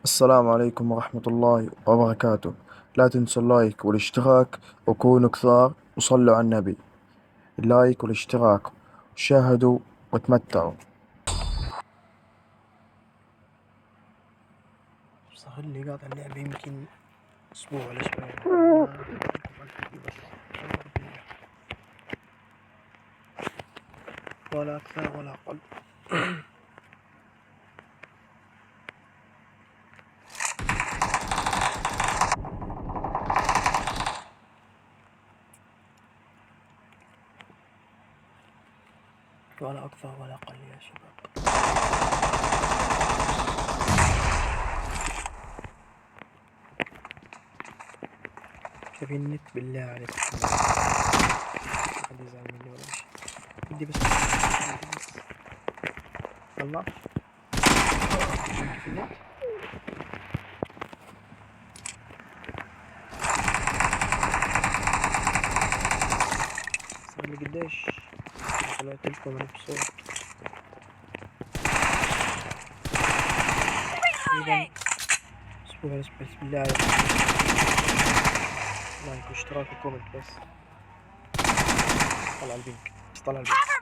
السلام عليكم ورحمة الله وبركاته. لا تنسوا اللايك والاشتراك وكونوا كثار وصلوا على النبي. اللايك والاشتراك وشاهدوا وتمتعوا. صار لي قاطع اللعبة يمكن أسبوع ولا أسبوعين. ولا أكثر ولا أقل. ولا أكثر ولا أقل يا شباب. شايفين النت بالله عليكم؟ حد يزعل مني ولا شي. بدي بس الله النت. صار لي قديش طلعت لكم أنا بصوت تقريبا أسبوع بس بالله عليكم. لايك واشتراك وكومنت بس. طلع البنك.